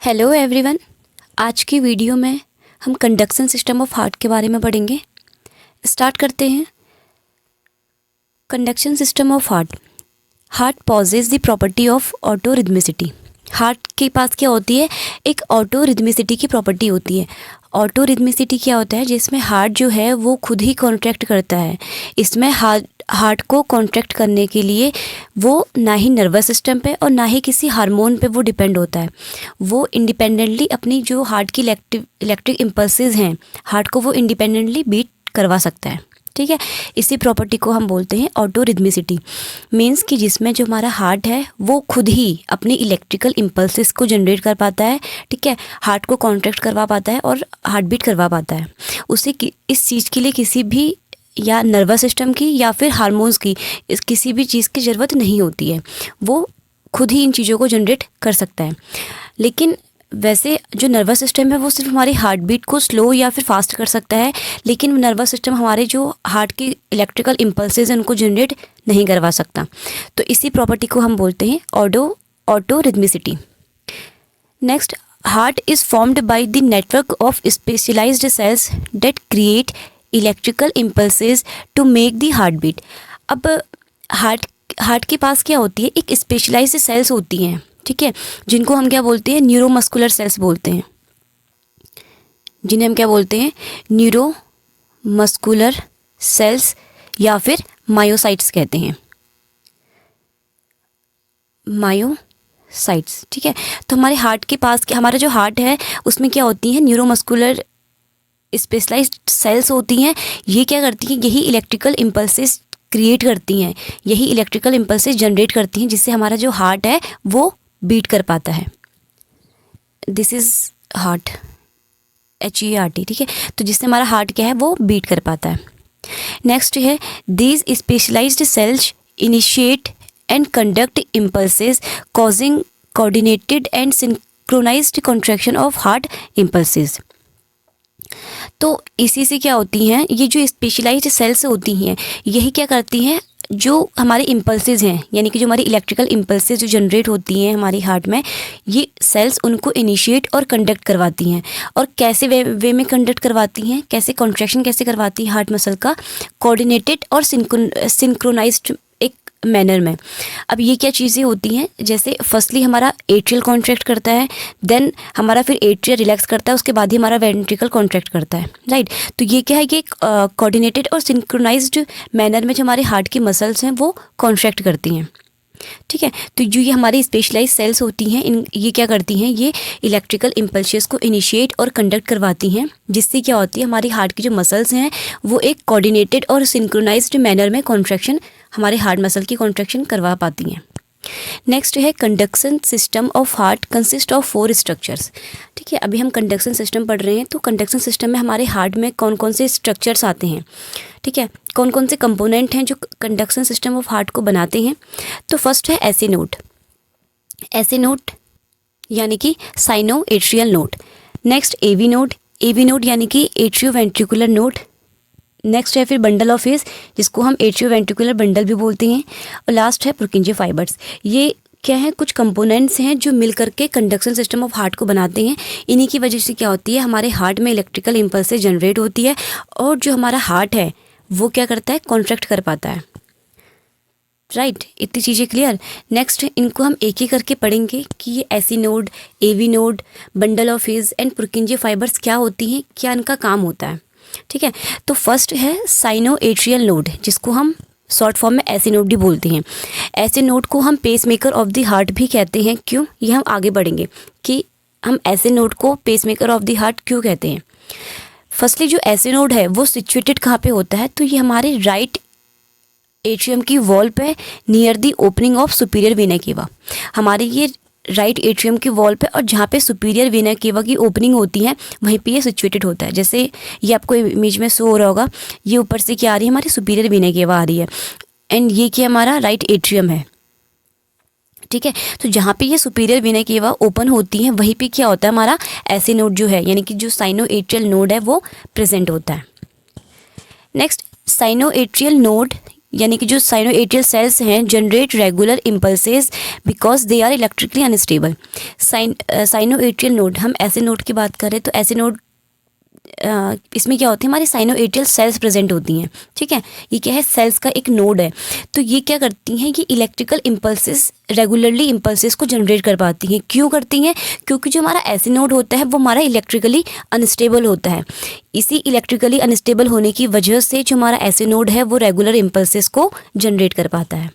Hello everyone. आज की video में हम कंडक्शन सिस्टम ऑफ हार्ट के बारे में पढ़ेंगे। स्टार्ट करते हैं। Conduction system of heart. Heart possesses the property of auto rhythmicity. Heart के पास क्या होती है? एक ऑटो रिदमिसिटी की प्रॉपर्टी होती है। ऑटो रिदमिसिटी क्या होता है? जिसमें हार्ट जो है वो खुद ही कॉन्ट्रैक्ट करता है। इसमें हार्ट को कॉन्ट्रैक्ट करने के लिए वो ना ही नर्वस सिस्टम पे और ना ही किसी हार्मोन पे वो डिपेंड होता है। वो इंडिपेंडेंटली अपनी जो हार्ट की इलेक्ट्रिक इम्पल्सेस हैं, हार्ट को वो इंडिपेंडेंटली बीट करवा सकता है। ठीक है, इसी प्रॉपर्टी को हम बोलते हैं ऑटो रिदमिसिटी। मीन्स कि जिसमें जो हमारा हार्ट है वो खुद ही अपनी इलेक्ट्रिकल इम्पल्सेस को जनरेट कर पाता है। ठीक है, हार्ट को कॉन्ट्रैक्ट करवा पाता है और हार्ट बीट करवा पाता है। उसे इस चीज़ के लिए किसी भी या नर्वस सिस्टम की या फिर हार्मोन्स की किसी भी चीज़ की ज़रूरत नहीं होती है। वो खुद ही इन चीज़ों को जनरेट कर सकता है। लेकिन वैसे जो नर्वस सिस्टम है वो सिर्फ हमारी हार्ट बीट को स्लो या फिर फास्ट कर सकता है, लेकिन नर्वस सिस्टम हमारे जो हार्ट की इलेक्ट्रिकल इम्पल्सेस हैं उनको जनरेट नहीं करवा सकता। तो इसी प्रॉपर्टी को हम बोलते हैं auto rhythmicity. Next, heart is formed by the network of specialised cells that create electrical impulses to make the heart beat. अब हार्ट के पास क्या होती है? एक स्पेशलाइज्ड सेल्स होती हैं। ठीक है, जिनको हम क्या बोलते हैं? न्यूरोमस्कुलर सेल्स बोलते हैं। जिन्हें हम क्या बोलते हैं? न्यूरोमस्कुलर सेल्स या फिर मायोसाइट्स कहते हैं। मायोसाइट्स। ठीक है, तो हमारे हार्ट के पास हमारा जो हार्ट है उसमें क्या होती है? न्यूरोमस्कुलर स्पेशलाइज्ड सेल्स होती हैं। ये क्या करती हैं? यही इलेक्ट्रिकल इम्पल्सेस क्रिएट करती हैं, यही इलेक्ट्रिकल इम्पल्सेस जनरेट करती हैं, जिससे हमारा जो हार्ट है वो बीट कर पाता है। This is heart, HEART। ठीक है, तो जिससे हमारा हार्ट क्या है वो बीट कर पाता है। नेक्स्ट है, these specialised cells initiate and conduct impulses causing coordinated and synchronised contraction of heart impulses. तो इसी से क्या होती हैं? ये जो स्पेशलाइज्ड सेल्स होती हैं यही क्या करती हैं? जो हमारे इम्पल्सेस हैं, यानी कि जो हमारी इलेक्ट्रिकल इम्पल्सेस जो जनरेट होती हैं हमारी हार्ट में, ये सेल्स उनको इनिशिएट और कंडक्ट करवाती हैं। और कैसे वे में कंडक्ट करवाती हैं? कैसे कॉन्ट्रैक्शन कैसे करवाती है हार्ट मसल का? कोऑर्डिनेटेड और सिंक्रोनाइज्ड एक मैनर में। अब ये क्या चीज़ें होती हैं? जैसे फर्स्टली हमारा एट्रियल कॉन्ट्रैक्ट करता है, देन हमारा फिर एट्रियल रिलैक्स करता है, उसके बाद ही हमारा वेंट्रिकल कॉन्ट्रैक्ट करता है। राइट, तो ये क्या है? ये कोऑर्डिनेटेड और सिंक्रोनाइज्ड मैनर में जो हमारे हार्ट की मसल्स हैं वो कॉन्ट्रैक्ट करती हैं। ठीक है, तो जो ये हमारी स्पेशलाइज सेल्स होती हैं ये क्या करती हैं? ये इलेक्ट्रिकल इम्पल्सेस को इनिशिएट और कंडक्ट करवाती हैं, जिससे क्या होती है? हमारी हार्ट की जो मसल्स हैं वो एक कोऑर्डिनेटेड और सिंक्रोनाइज्ड मैनर में कॉन्ट्रैक्शन, हमारे हार्ट मसल की कॉन्ट्रैक्शन करवा पाती हैं। नेक्स्ट है, conduction system of heart consist of 4 structures. ठीक है, अभी हम कंडक्शन सिस्टम पढ़ रहे हैं, तो कंडक्शन सिस्टम में हमारे हार्ट में कौन कौन से स्ट्रक्चर्स आते हैं? ठीक है, कौन कौन से कंपोनेंट हैं जो कंडक्शन सिस्टम ऑफ हार्ट को बनाते हैं? तो फर्स्ट है एसी नोड। एसी नोड यानी कि sino atrial node. Next AV node. AV node यानी कि एट्रियो वेंट्रिकुलर नोड। नेक्स्ट है फिर बंडल ऑफ हेज, जिसको हम एट्रियो वेंट्रिकुलर बंडल भी बोलते हैं। और लास्ट है पुर्किंजे फाइबर्स। ये क्या है? कुछ कंपोनेंट्स हैं जो मिल करके कंडक्शन सिस्टम ऑफ हार्ट को बनाते हैं। इन्हीं की वजह से क्या होती है? हमारे हार्ट में इलेक्ट्रिकल इम्पल्सेस जनरेट होती है और जो हमारा हार्ट है वो क्या करता है? कॉन्ट्रैक्ट कर पाता है। राइट, इतनी चीज़ें क्लियर। नेक्स्ट इनको हम एक ही करके पढ़ेंगे कि ये AC node, AV node, bundle of His and Purkinje fibres क्या होती हैं, क्या इनका काम होता है। ठीक है, तो फर्स्ट है साइनो एट्रियल नोड, जिसको हम शॉर्ट फॉर्म में एसी नोड भी बोलते हैं। ऐसे नोड को हम पेसमेकर ऑफ द हार्ट भी कहते हैं। क्यों? ये हम आगे बढ़ेंगे कि हम ऐसे नोड को पेसमेकर ऑफ द हार्ट क्यों कहते हैं। फर्स्टली जो ऐसे नोड है वो सिचुएटेड कहाँ पे होता है? तो ये हमारे राइट एट्रियम की वॉल पे near the opening of superior vena cava. हमारे ये राइट एट्रियम की वॉल पे और जहाँ पे सुपीरियर वेना केवा की ओपनिंग होती है वहीं पे ये सिचुएटेड होता है। जैसे ये आपको इमेज में शो हो रहा होगा, ये ऊपर से क्या आ रही है? हमारी सुपीरियर वेना केवा आ रही है एंड ये क्या हमारा राइट एट्रियम है। ठीक है, तो जहाँ पे ये सुपीरियर वेना केवा ओपन होती है वहीं पे क्या होता है? हमारा ऐसे नोड जो है, यानी कि जो साइनो एट्रियल नोड है वो प्रेजेंट होता है। नेक्स्ट, साइनो एट्रियल नोड यानी कि जो साइनोएट्रियल सेल्स हैं generate regular impulses because they are electrically unstable. Sinoatrial node, हम ऐसे नोड की बात करें तो ऐसे नोड इसमें क्या होती है, हमारी साइनोएट्रियल सेल्स प्रेजेंट होती हैं। ठीक है, ये क्या है, सेल्स का एक नोड है। तो ये क्या करती हैं, ये इलेक्ट्रिकल इम्पल्सेस रेगुलरली इम्पल्सेस को जनरेट कर पाती हैं। क्यों करती हैं? क्योंकि जो हमारा ऐसे नोड होता है वो हमारा इलेक्ट्रिकली अनस्टेबल होता है। इसी इलेक्ट्रिकली अनस्टेबल होने की वजह से जो हमारा ऐसे नोड है वो रेगुलर इम्पल्सेस को जनरेट कर पाता है।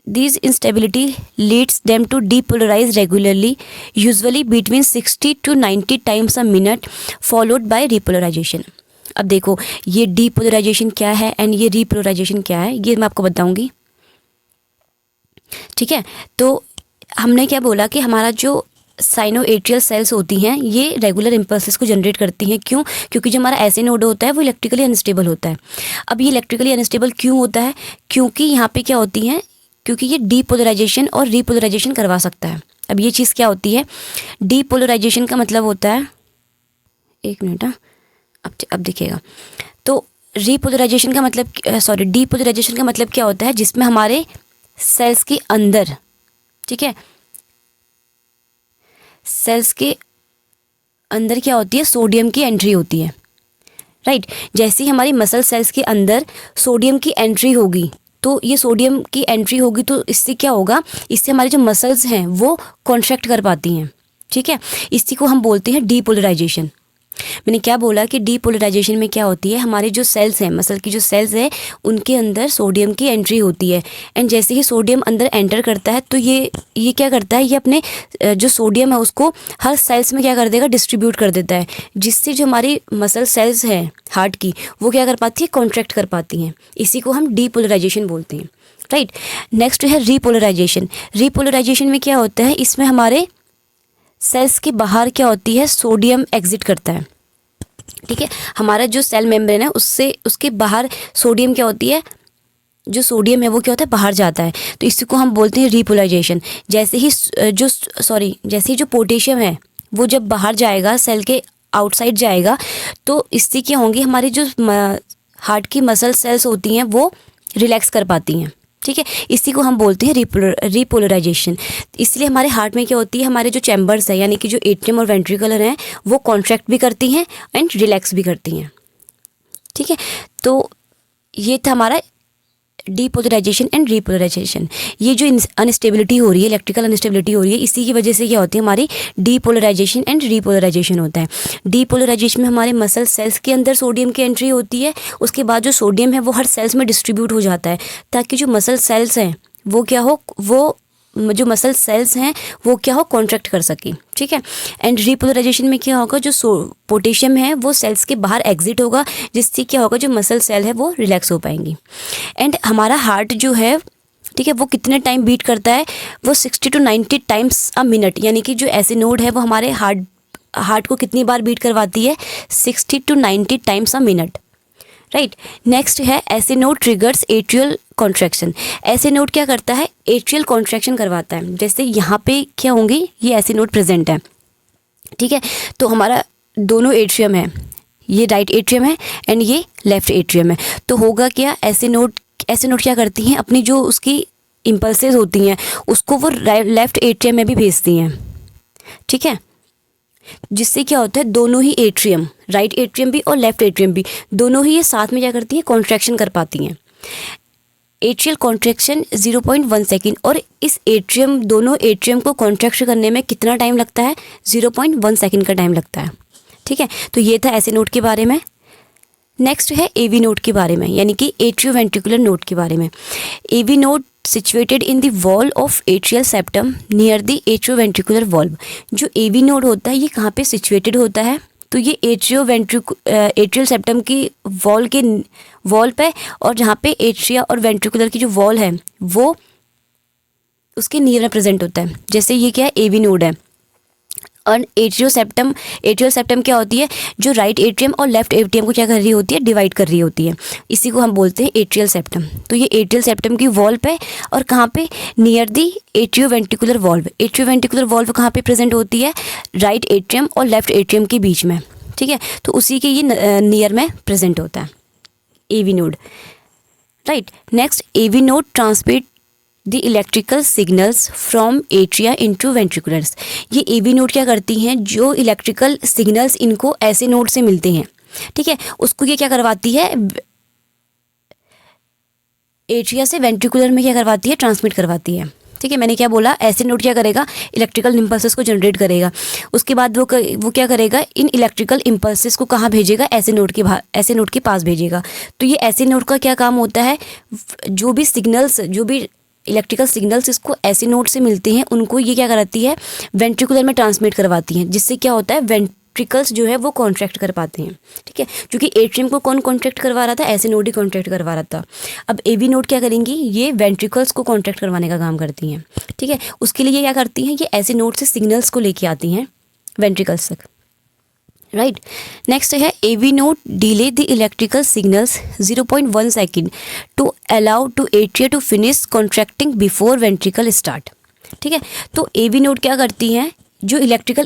These instability leads them to depolarize regularly, usually between 60 to 90 times a minute, followed by repolarization. अब देखो ये डीपोलराइजेशन क्या है एंड ये रीपोलराइजेशन क्या है, ये मैं आपको बताऊंगी। ठीक है, तो हमने क्या बोला कि हमारा जो साइनोएट्रियल सेल्स होती हैं ये रेगुलर इम्पल्सेस को जनरेट करती हैं। क्यों? क्योंकि जो हमारा ऐसे नोड होता है वो इलेक्ट्रिकली अनस्टेबल होता है। अब ये इलेक्ट्रिकली अनस्टेबल क्यों होता है? क्योंकि यहाँ पे क्या होती हैं, क्योंकि ये डीपोलराइजेशन और रीपोलराइजेशन करवा सकता है। अब ये चीज़ क्या होती है, डीपोलराइजेशन का मतलब होता है, एक मिनट, अब देखिएगा, तो रीपोलराइजेशन का मतलब डीपोलराइजेशन का मतलब क्या होता है, जिसमें हमारे सेल्स के अंदर, ठीक है, सेल्स के अंदर क्या होती है, सोडियम की एंट्री होती है। राइट, जैसे ही हमारी मसल सेल्स के अंदर सोडियम की एंट्री होगी, तो ये सोडियम की एंट्री होगी तो इससे क्या होगा, इससे हमारी जो मसल्स हैं वो कॉन्ट्रैक्ट कर पाती हैं। ठीक है, इसी को हम बोलते हैं डीपोलराइजेशन। मैंने क्या बोला कि डीपोलराइजेशन में क्या होती है, हमारे जो सेल्स हैं, मसल की जो सेल्स है उनके अंदर सोडियम की एंट्री होती है। एंड जैसे ही सोडियम अंदर एंटर करता है तो ये क्या करता है, ये अपने जो सोडियम है उसको हर सेल्स में क्या कर देगा, डिस्ट्रीब्यूट कर देता है, जिससे जो हमारी मसल सेल्स हैं हार्ट की वो क्या कर पाती है, कॉन्ट्रैक्ट कर पाती हैं। इसी को हम डीपोलराइजेशन बोलते हैं। राइट, नेक्स्ट है रीपोलराइजेशन। रीपोलराइजेशन में क्या होता है, इसमें हमारे सेल्स के बाहर क्या होती है, सोडियम एग्जिट करता है। ठीक है, हमारा जो सेल मेम्ब्रेन है उसके बाहर सोडियम क्या होती है, जो सोडियम है वो क्या होता है, बाहर जाता है। तो इसी को हम बोलते हैं रीपोलराइजेशन। जैसे ही जो पोटेशियम है वो जब बाहर जाएगा, सेल के आउटसाइड जाएगा, तो इससे क्या होंगी, हमारी जो हार्ट की मसल सेल्स होती हैं वो रिलैक्स कर पाती हैं। ठीक है, इसी को हम बोलते हैं रीपोलराइजेशन। इसलिए हमारे हार्ट में क्या होती है, हमारे जो चैम्बर्स है यानी कि जो एट्रियम और वेंट्रिकुलर हैं वो कॉन्ट्रैक्ट भी करती हैं एंड रिलैक्स भी करती हैं। ठीक है, तो ये था हमारा डीपोलराइजेशन एंड रीपोलराइजेशन। ये जो अनस्टेबिलिटी हो रही है, इलेक्ट्रिकल अनस्टेबिलिटी हो रही है, इसी की वजह से क्या होती है, हमारी डीपोलराइजेशन एंड रीपोलराइजेशन होता है। डीपोलराइजेशन में हमारे मसल सेल्स के अंदर सोडियम की एंट्री होती है, उसके बाद जो सोडियम है वो हर सेल्स में डिस्ट्रीब्यूट हो जाता है, ताकि जो मसल सेल्स हैं वो क्या हो, जो मसल सेल्स हैं वो क्या हो, कॉन्ट्रैक्ट कर सके। ठीक है, एंड रीपोलराइजेशन में क्या होगा, जो पोटेशियम है वो सेल्स के बाहर एग्जिट होगा, जिससे क्या होगा, जो मसल सेल है वो रिलैक्स हो पाएंगी। एंड हमारा हार्ट जो है, ठीक है, वो कितने टाइम बीट करता है, वो 60 to 90 टाइम्स अ मिनट, यानी कि जो ऐसे नोड है वो हमारे हार्ट को कितनी बार बीट करवाती है, 60 to 90 times a minute. Right, next है ऐसे नोड ट्रिगर्स एट्रियल कॉन्ट्रैक्शन। ऐसे नोड क्या करता है, एट्रियल कॉन्ट्रैक्शन करवाता है। जैसे यहाँ पे क्या होंगी, ये ऐसे नोड प्रेजेंट है। ठीक है, तो हमारा दोनों एट्रियम है, ये राइट एट्रियम है एंड ये लेफ्ट एट्रियम है। तो होगा क्या, ऐसे नोड क्या करती हैं, अपनी जो उसकी इम्पल्सेस होती हैं उसको वो लेफ्ट एट्रियम में भी भेजती हैं। ठीक है, जिससे क्या होता है, दोनों ही एट्रियम, राइट एट्रियम भी और लेफ्ट एट्रियम भी, दोनों ही ये साथ में क्या करती हैं, कॉन्ट्रैक्शन कर पाती हैं। एट्रियल कॉन्ट्रैक्शन 0.1 सेकेंड, और इस एट्रियम, दोनों एट्रियम को कॉन्ट्रैक्शन करने में कितना टाइम लगता है, 0.1 सेकेंड का टाइम लगता है। ठीक है, तो ये था ऐसे नोड के बारे में। नेक्स्ट है एवी नोड के बारे में, यानी कि एट्रियोवेंट्रिकुलर नोड के बारे में। AV node situated in the wall of atrial septum near the atrioventricular valve. जो एवी नोड होता है ये कहाँ पे सिचुएटेड होता है, तो ये एट्रियल सेप्टम की वॉल पे, और जहाँ पे एट्रिया और वेंट्रिकुलर की जो वॉल है वो उसके नियर में प्रेजेंट होता है। जैसे ये क्या है, एवी नोड है। और एट्रियल सेप्टम क्या होती है, जो राइट एट्रियम और लेफ्ट एट्रियम को क्या कर रही होती है, डिवाइड कर रही होती है। इसी को हम बोलते हैं एट्रियल सेप्टम। तो ये एट्रियल सेप्टम की वॉल पे, और कहाँ पे, near the atrioventricular valve. Atrioventricular valve कहाँ पे प्रेजेंट होती है, राइट एट्रियम और लेफ्ट एट्रियम के बीच में। ठीक है, तो उसी के ये नियर में प्रेजेंट होता है। AV node, right? Next, AV node transmit the electrical signals from atria into ventriculars. ये AV node क्या करती हैं, जो इलेक्ट्रिकल सिग्नल्स इनको ऐसे नोड से मिलते हैं, ठीक है, उसको ये क्या करवाती है, एट्रिया से वेंट्रिकुलर में क्या करवाती है, ट्रांसमिट करवाती है, ठीक है। मैंने क्या बोला, ऐसे नोड क्या करेगा, इलेक्ट्रिकल इम्पल्सेस को जनरेट करेगा, उसके बाद वो क्या करेगा, इन इलेक्ट्रिकल इम्पल्सेस को कहाँ भेजेगा, ऐसे नोड के पास भेजेगा। तो ये ऐसे नोड का क्या काम होता है, जो भी इलेक्ट्रिकल सिग्नल्स इसको ऐसे नोड से मिलते हैं, उनको ये क्या कराती है, वेंट्रिकुलर में ट्रांसमिट करवाती हैं, जिससे क्या होता है, वेंट्रिकल्स जो है वो कॉन्ट्रैक्ट कर पाते हैं, ठीक है। क्योंकि एट्रियम को कौन कॉन्ट्रैक्ट करवा रहा था, ऐसे नोड ही कॉन्ट्रैक्ट करवा रहा था। अब एवी नोड क्या करेंगी, ये वेंट्रिकल्स को कॉन्ट्रैक्ट करवाने का काम करती हैं, ठीक है। उसके लिए ये क्या करती हैं, ये ऐसे नोड से सिग्नल्स को लेके आती हैं वेंट्रिकल्स तक, राइट। नेक्स्ट है AV node delay the electrical signals 0.1 second to allow to atria to finish contracting before ventricle start, ठीक है। तो AV नोड क्या करती हैं, जो इलेक्ट्रिकल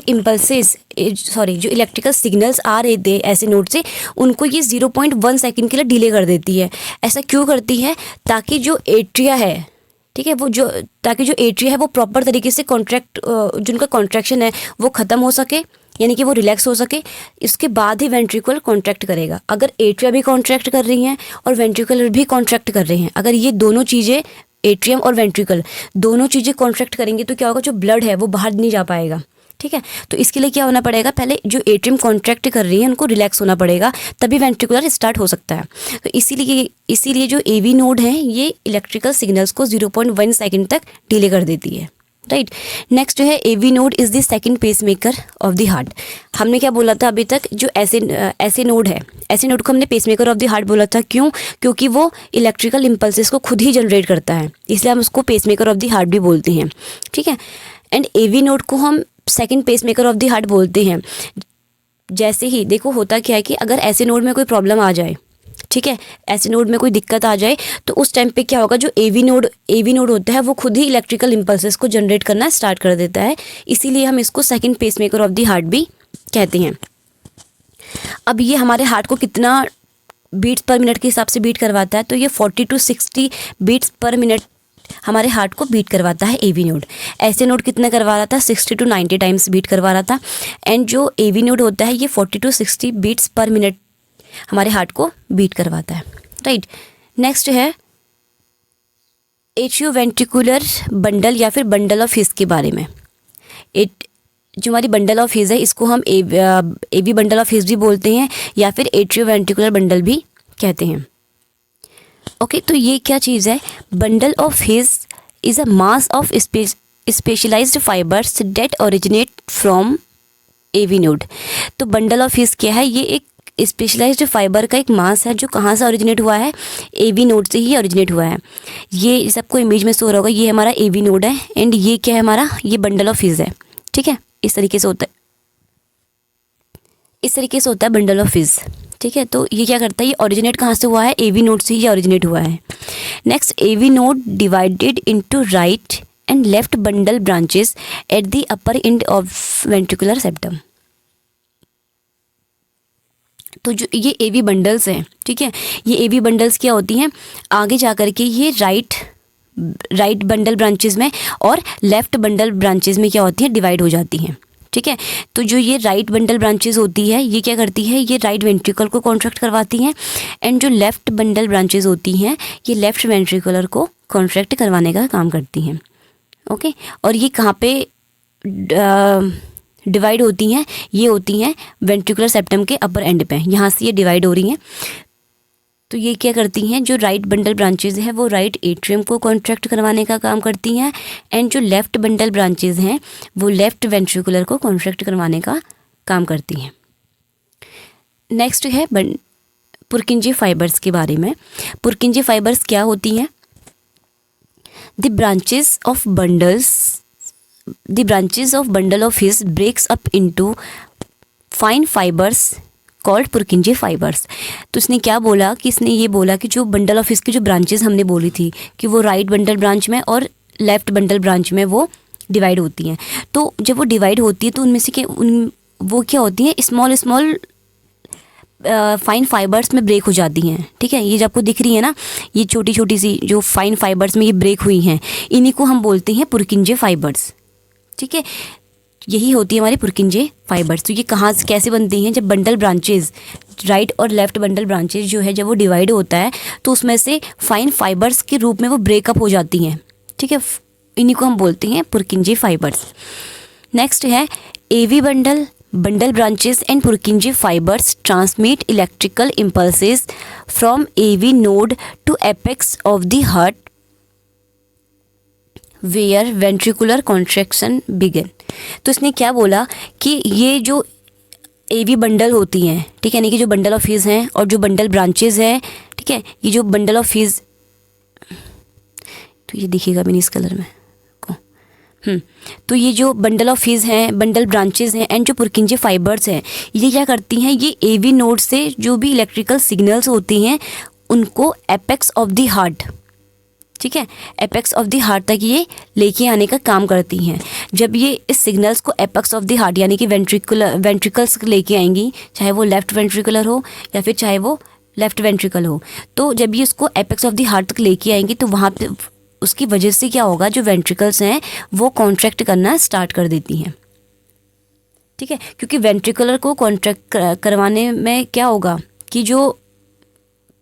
सिग्नल्स आ रहे थे ऐसे नोड से, उनको ये 0.1 सेकेंड के लिए डिले कर देती है। ऐसा क्यों करती है, ताकि जो एट्रिया है, ठीक है, ताकि जो एट्रिया है वो प्रॉपर तरीके से जिनका कॉन्ट्रैक्शन है वो ख़त्म हो सके, यानी कि वो रिलैक्स हो सके, इसके बाद ही वेंट्रिकुलर कॉन्ट्रैक्ट करेगा। अगर एट्रिया भी कॉन्ट्रैक्ट कर रही हैं और वेंट्रिकुलर भी कॉन्ट्रैक्ट कर रहे हैं, अगर ये दोनों चीज़ें, एट्रियम और वेंट्रिकल दोनों चीज़ें कॉन्ट्रैक्ट करेंगे, तो क्या होगा, जो ब्लड है वो बाहर नहीं जा पाएगा, ठीक है। तो इसके लिए क्या होना पड़ेगा, पहले जो एट्रियम कॉन्ट्रैक्ट कर रही है उनको रिलैक्स होना पड़ेगा, तभी वेंट्रिकुलर स्टार्ट हो सकता है। तो इसीलिए जो AV नोड है ये इलेक्ट्रिकल सिग्नल्स को 0.1 सेकेंड तक डिले कर देती है, राइट। नेक्स्ट जो है AV node is the second pacemaker of the heart. हमने क्या बोला था अभी तक, जो ऐसे नोड है, ऐसे नोड को हमने pacemaker of the heart बोला था। क्यों, क्योंकि वो इलेक्ट्रिकल इम्पल्सेस को खुद ही जनरेट करता है, इसलिए हम उसको pacemaker of the heart भी बोलते हैं, ठीक है। एंड AV नोड को हम second pacemaker of the heart बोलते हैं। जैसे ही देखो, होता क्या है कि अगर ऐसे नोड में कोई प्रॉब्लम आ जाए, ठीक है, ऐसे नोड में कोई दिक्कत आ जाए, तो उस टाइम पे क्या होगा, जो AV नोड होता है वो खुद ही इलेक्ट्रिकल इम्पल्सेस को जनरेट करना स्टार्ट कर देता है, इसीलिए हम इसको second pacemaker of the heart भी कहते हैं। अब ये हमारे हार्ट को कितना बीट्स पर मिनट के हिसाब से बीट करवाता है, तो ये 40 to 60 बीट्स पर मिनट हमारे हार्ट को बीट करवाता है AV नोड। ऐसे नोड कितना करवा रहा था, 60 to 90 टाइम्स बीट करवा रहा था। एंड जो AV नोड होता है ये 40 to 60 बीट्स पर मिनट हमारे हार्ट को बीट करवाता है, राइट। नेक्स्ट है एट्रियोवेंट्रिकुलर बंडल या फिर बंडल ऑफ हिस के बारे में। जो हमारी बंडल ऑफ हिस है, इसको हम AV बंडल ऑफ हिस भी बोलते हैं या फिर एट्रियोवेंट्रिकुलर बंडल भी कहते हैं, ओके। तो ये क्या चीज़ है, bundle of His is a mass of specialised fibres that originate from AV node. तो बंडल ऑफ हिस क्या है, ये एक स्पेशलाइज्ड फाइबर का एक मास है जो कहाँ से ओरिजिनेट हुआ है, AV नोड से ही ओरिजिनेट हुआ है। ये सबको इमेज में शो हो रहा होगा, ये हमारा AV नोड है एंड ये क्या है हमारा, ये बंडल ऑफ हिस है, ठीक है। इस तरीके से होता है बंडल ऑफ हिस, ठीक है। तो ये क्या करता है, ये ओरिजिनेट कहाँ से हुआ है, AV नोड से ही ओरिजिनेट हुआ है। Next, AV node divided into right and left bundle branches at the upper end of ventricular septum. तो जो ये AV बंडल्स हैं, ठीक है, ये AV बंडल्स क्या होती हैं, आगे जा कर के ये राइट बंडल ब्रांचेस में और लेफ्ट बंडल ब्रांचेस में क्या होती हैं, डिवाइड हो जाती हैं, ठीक है। तो जो ये राइट बंडल ब्रांचेस होती है, ये क्या करती है, ये राइट वेंट्रिकल को कॉन्ट्रैक्ट करवाती हैं। एंड जो लेफ्ट बंडल ब्रांचेस होती हैं, ये लेफ्ट वेंट्रिकुलर को कॉन्ट्रैक्ट करवाने का काम करती हैं, ओके। और ये कहाँ पे डिवाइड होती हैं, ये होती हैं वेंट्रिकुलर सेप्टम के अपर एंड पे, यहाँ से ये डिवाइड हो रही हैं। तो ये क्या करती हैं, जो राइट बंडल ब्रांचेज हैं वो राइट एट्रियम को कॉन्ट्रैक्ट करवाने का काम करती हैं एंड जो लेफ़्ट बंडल ब्रांचेज हैं वो लेफ़्ट वेंट्रिकुलर को कॉन्ट्रैक्ट करवाने का काम करती हैं। नेक्स्ट है पुरकिंजी फाइबर्स के बारे में। पुरकिंजी फाइबर्स क्या होती हैं, the branches of bundle of His breaks up into fine fibres called Purkinje fibres. तो इसने क्या बोला कि इसने ये बोला कि जो बंडल ऑफ हिस की जो ब्रांचेस हमने बोली थी कि वो राइट बंडल ब्रांच में और लेफ़्ट बंडल ब्रांच में वो डिवाइड होती हैं। तो जब वो डिवाइड होती है तो उनमें से वो क्या होती हैं, स्मॉल फाइन फाइबर्स में ब्रेक हो जाती हैं। ठीक है, ये जो आपको दिख रही है ना, ये छोटी छोटी सी जो फाइन फाइबर्स में ये ब्रेक हुई हैं, इन्हीं को हम बोलते हैं पुरकिंजे फाइबर्स। ठीक है, यही होती है हमारी पुरकिंजे फाइबर्स। तो ये कहाँ से कैसे बनती हैं? जब बंडल ब्रांचेज, राइट और लेफ्ट बंडल ब्रांचेज जो है, जब वो डिवाइड होता है तो उसमें से फाइन फाइबर्स के रूप में वो ब्रेकअप हो जाती हैं। ठीक है, इन्हीं को हम बोलते हैं पुरकिंजे फाइबर्स। नेक्स्ट है AV bundle, bundle branches and Purkinje fibers transmit electrical impulses from AV node to apex of the heart where ventricular contraction begin। तो इसने क्या बोला कि ये जो AV बंडल होती हैं, ठीक है, यानी कि जो बंडल ऑफ हीज हैं और जो बंडल ब्रांचेज है, ठीक है, ये जो बंडल ऑफ हीज, तो ये दिखेगा भी नहीं इस कलर में को, तो ये जो बंडल ऑफ हीज हैं, बंडल ब्रांचेज हैं एंड जो पुरकिंजे फाइबर्स हैं, ये क्या करती हैं? ये एवी नोड से जो भी इलेक्ट्रिकल सिग्नल्स होती हैं उनको एपेक्स ऑफ द हार्ट, ठीक है, एपेक्स ऑफ द हार्ट तक ये लेके आने का काम करती हैं। जब ये इस सिग्नल्स को एपेक्स ऑफ द हार्ट यानी कि वेंट्रिकल्स लेके आएंगी, चाहे वो लेफ्ट वेंट्रिकुलर हो या फिर चाहे वो लेफ्ट वेंट्रिकल हो, तो जब ये उसको एपेक्स ऑफ द हार्ट तक लेके आएंगी तो वहाँ पे उसकी वजह से क्या होगा? जो वेंट्रिकल्स हैं वो कॉन्ट्रैक्ट करना स्टार्ट कर देती हैं। ठीक है, क्योंकि वेंट्रिकुलर को कॉन्ट्रैक्ट करवाने में क्या होगा कि जो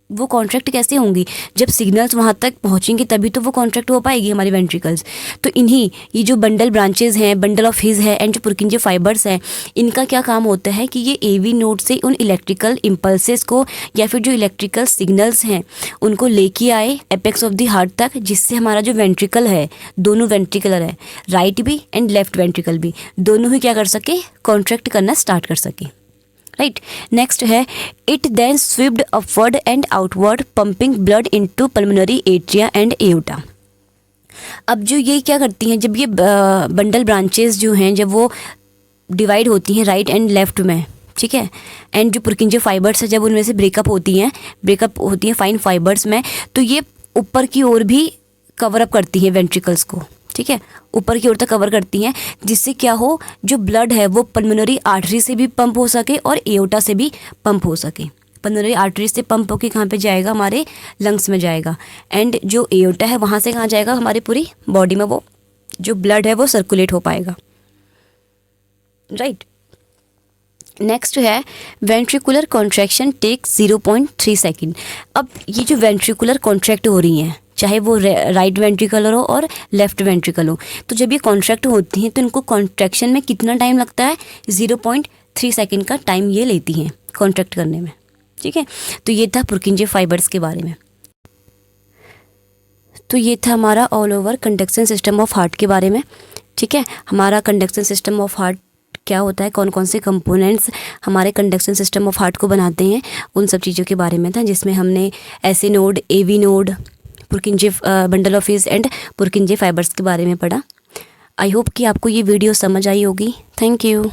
वो कॉन्ट्रैक्ट कैसे होंगी? जब सिग्नल्स वहाँ तक पहुँचेंगे तभी तो वो कॉन्ट्रैक्ट हो पाएगी हमारी वेंट्रिकल्स। तो इन्हीं ये जो बंडल ब्रांचेज हैं, बंडल ऑफ हीज है एंड जो पुरकिंजे फाइबर्स हैं, इनका क्या काम होता है कि ये एवी नोड से उन इलेक्ट्रिकल इम्पल्सेस को या फिर जो इलेक्ट्रिकल सिग्नल्स हैं उनको लेके आए एपेक्स ऑफ द हार्ट तक, जिससे हमारा जो वेंट्रिकल है, दोनों वेंट्रिकुलर है, राइट भी एंड लेफ्ट वेंट्रिकल भी, दोनों ही क्या कर सके? कॉन्ट्रैक्ट करना स्टार्ट कर सके। राइट, नेक्स्ट है it then swept upward and outward pumping blood into pulmonary atria and aorta. अब जो ये क्या करती हैं, जब ये बंडल ब्रांचेस जो हैं, जब वो डिवाइड होती हैं राइट एंड लेफ्ट में, ठीक है, एंड जो पुरकिंजे फाइबर्स है जब उनमें से ब्रेकअप होती हैं फाइन फाइबर्स में, तो ये ऊपर की ओर भी कवर अप करती हैं वेंट्रिकल्स को। ठीक है, ऊपर की ओर तक कवर करती हैं, जिससे क्या हो, जो ब्लड है वो पल्मोनरी आर्टरी से भी पंप हो सके और एओर्टा से भी पंप हो सके। पल्मोनरी आर्टरी से पंप होकर कहाँ पे जाएगा? हमारे लंग्स में जाएगा, एंड जो एओर्टा है वहाँ से कहाँ जाएगा? हमारी पूरी बॉडी में वो जो ब्लड है वो सर्कुलेट हो पाएगा। राइट, नेक्स्ट है वेंट्रिकुलर कॉन्ट्रैक्शन टेक्स 0.3 सेकेंड। अब ये जो वेंट्रिकुलर कॉन्ट्रैक्ट हो रही हैं, चाहे वो राइट वेंट्रिकल हो और लेफ्ट वेंट्रिकल हो, तो जब ये कॉन्ट्रैक्ट होती हैं तो इनको कॉन्ट्रैक्शन में कितना टाइम लगता है? 0.3 सेकेंड का टाइम ये लेती हैं कॉन्ट्रैक्ट करने में। ठीक है, तो ये था पुरकिंजे फाइबर्स के बारे में। तो ये था हमारा all over conduction system of heart के बारे में। ठीक है, हमारा कंडक्शन सिस्टम ऑफ हार्ट क्या होता है, कौन कौन से कंपोनेंट्स हमारे कंडक्शन सिस्टम ऑफ हार्ट को बनाते हैं, उन सब चीज़ों के बारे में था, जिसमें हमने AC node, AV node, Purkinje bundle of His and Purkinje fibres के बारे में पढ़ा। आई होप कि आपको ये वीडियो समझ आई होगी। Thank you.